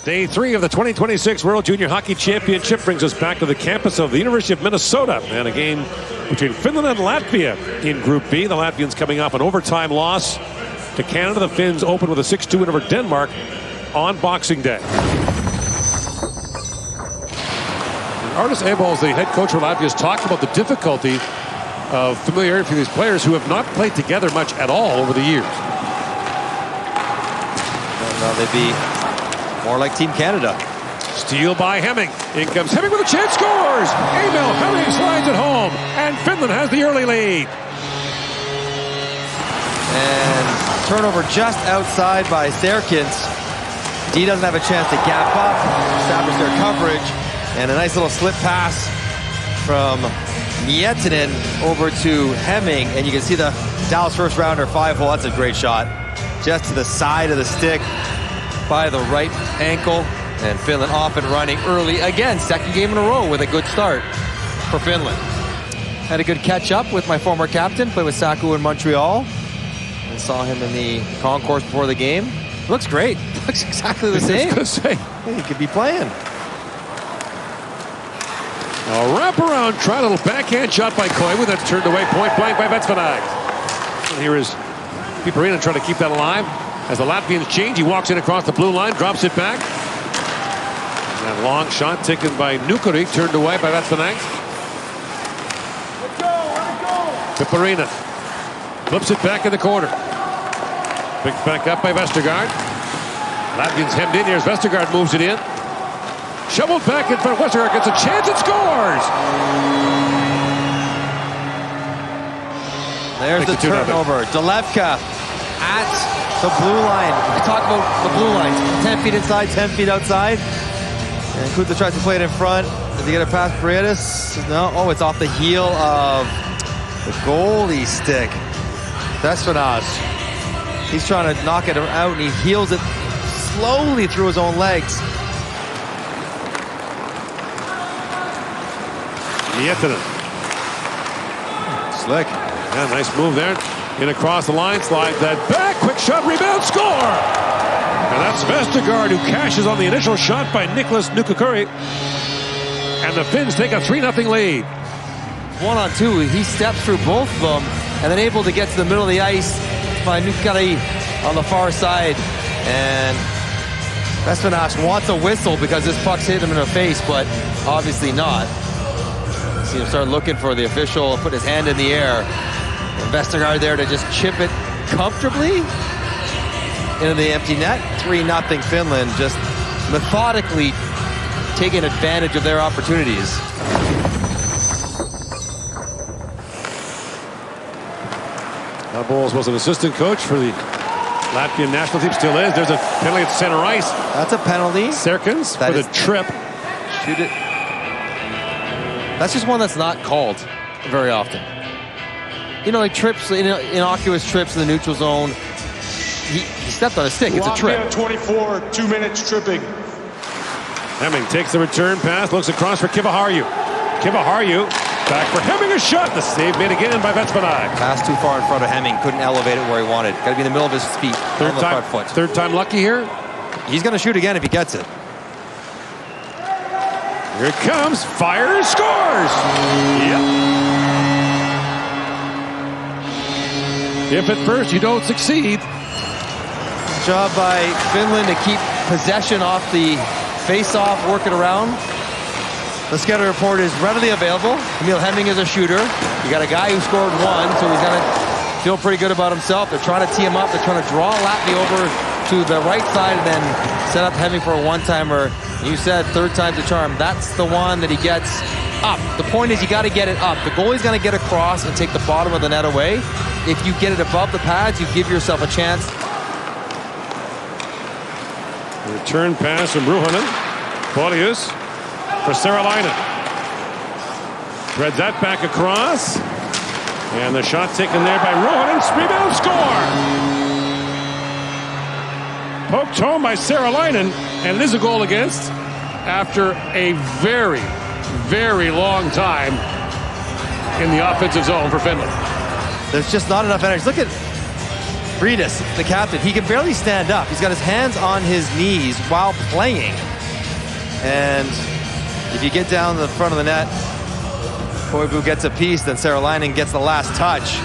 Day 3 of the 2026 World Junior Hockey Championship brings us back to the campus of the University of Minnesota and a game between Finland and Latvia in Group B. The Latvians coming off an overtime loss to Canada. The Finns open with a 6-2 win over Denmark on Boxing Day. Artis Ebols, the head coach for Latvia, has talked about the difficulty of familiarity for these players who have not played together much at all over the years. Well, they'd be more like Team Canada. Steal by Hemming. In comes Hemming with a chance, scores! Emil Hemming slides it home, and Finland has the early lead. And turnover just outside by Serkins. D doesn't have a chance to gap up, establish their coverage, and a nice little slip pass from Miettinen over to Hemming, and you can see the Dallas first rounder 5-hole. That's a great shot. Just to the side of the stick by the right ankle, and Finland off and running early again. Second game in a row with a good start for Finland. Had a good catch up with my former captain, played with Saku in Montreal, and saw him in the concourse before the game. Looks great. Looks exactly the same. Hey, he could be playing. A wraparound try, a little backhand shot by Koivu, then turned away point blank by Vetsvanag. Here is Piperina trying to keep that alive. As the Latvians change, he walks in across the blue line, drops it back. That long shot taken by Nukuri, turned away by Vetsvanag. Let's go. Piperina flips it back in the corner. Picked back up by Vestergaard. Latvians hemmed in. Here's Vestergaard, moves it in. Shoveled back in front. Westergaard gets a chance and scores! There's the turnover. Delevka at the blue line. We talk about the blue lines. 10 feet inside, 10 feet outside. And Kuta tries to play it in front. Does he get it past Paredes? No. Oh, it's off the heel of the goalie stick. Desponas. He's trying to knock it out, and he heels it slowly through his own legs. Miettinen. Slick. Yeah, nice move there. In across the line, slide that back. Quick shot, rebound, score! And that's Vestergaard who cashes on the initial shot by Niklas Nukuri. And the Finns take a 3-0 lead. 1-on-2, he steps through both of them and then able to get to the middle of the ice by Nukuri on the far side. And Vespanas wants a whistle because this puck's hit him in the face, but obviously not. See him start looking for the official, put his hand in the air. And Vestergaard there to just chip it comfortably into the empty net. 3-0 Finland, just methodically taking advantage of their opportunities. Bowles was an assistant coach for the Latvian national team, still is. There's a penalty at center ice. That's a penalty. Serkins for the trip. Shoot it. That's just one that's not called very often. You know, like trips, innocuous trips in the neutral zone. He stepped on a stick. It's a trip. Latvia 24, 2 minutes tripping. Hemming takes the return pass, looks across for Kiviharju. Kiviharju back for Hemming, a shot. The save made again by Vetsvanag. Pass too far in front of Hemming. Couldn't elevate it where he wanted. Got to be in the middle of his feet. Third time lucky here. He's going to shoot again if he gets it. Here it comes. Fires, scores. Yep. If at first you don't succeed. Job by Finland to keep possession off the face-off, work it around. The scouting report is readily available. Emil Hemming is a shooter. You got a guy who scored one, so he's going to feel pretty good about himself. They're trying to tee him up. They're trying to draw Latvia over to the right side and then set up Hemming for a one-timer. You said third time's a charm. That's the one that he gets up. The point is you got to get it up. The goalie's going to get across and take the bottom of the net away. If you get it above the pads, you give yourself a chance. Return pass from Ruhonen. Polius for Saralainen. Threads that back across. And the shot taken there by Ruhonen. Rebound, score! Poked home by Saralainen. And it is a goal against after a very, very long time in the offensive zone for Finland. There's just not enough energy. Look at Freitas, the captain, he can barely stand up. He's got his hands on his knees while playing. And if you get down the front of the net, Koivu gets a piece, then Saralainen gets the last touch.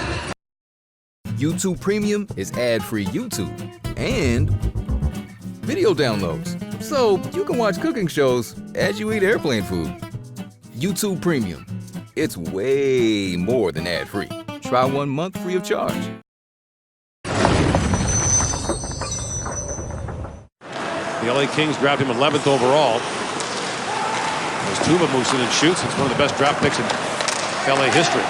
YouTube Premium is ad-free YouTube and video downloads, so you can watch cooking shows as you eat airplane food. YouTube Premium, it's way more than ad-free. Try 1 month free of charge. The LA Kings grabbed him 11th overall. As Tuba moves in and shoots, it's one of the best draft picks in LA history.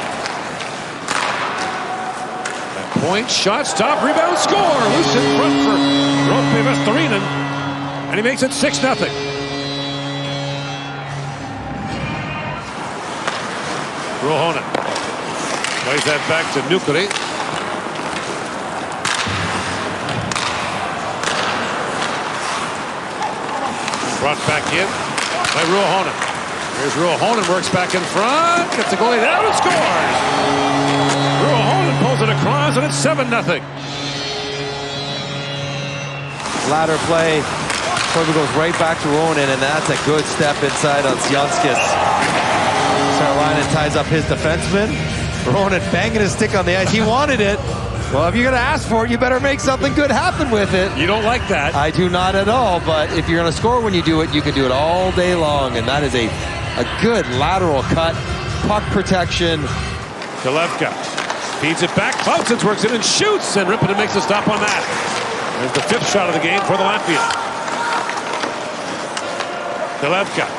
That point, shot, stop, rebound, score! Loose in front for Roope Vestorinen, and he makes it 6-0. Ruohonen plays that back to Nukuri. Brought back in by Ruohonen. Here's Ruohonen, works back in front, gets the goalie down and scores! Ruohonen pulls it across, and it's 7-0. Ladder play. Koivu goes right back to Ruohonen, and that's a good step inside on Sionskis. Saralainen ties up his defenseman. Ruohonen banging his stick on the ice. He wanted it. Well, if you're going to ask for it, you better make something good happen with it. You don't like that. I do not at all, but if you're going to score when you do it, you can do it all day long, and that is a good lateral cut, puck protection. Delevka feeds it back. Klaussens works it and shoots, and Rippinen makes a stop on that. There's the 5th shot of the game for the Latvian. Delevka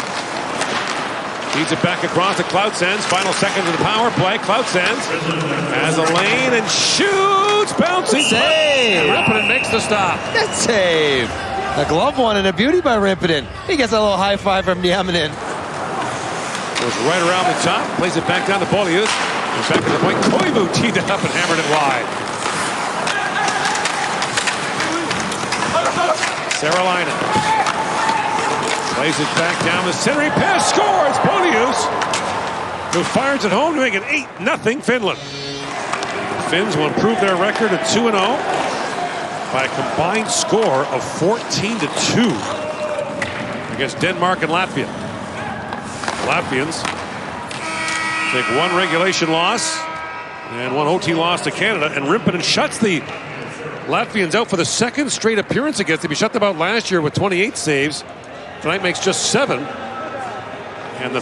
feeds it back across to Klaussens. Final seconds of the power play. Klaussens has a lane and shoots. Bouncing. Save! And Rippinen makes the stop. Good save. A glove one and a beauty by Rippinen. He gets a little high five from Nieminen. Goes right around the top. Plays it back down to Beaulieu. Goes back to the point. Koivu teed it up and hammered it wide. Saralainen plays it back down the center. He pass scores. Beaulieu, who fires it home to make it 8-0 Finland. The Finns will improve their record to 2-0 by a combined score of 14-2 against Denmark and Latvia. The Latvians take 1 regulation loss and 1 OT loss to Canada, and Rippinen shuts the Latvians out for the 2nd straight appearance against him. He shut them out last year with 28 saves. Tonight makes just 7.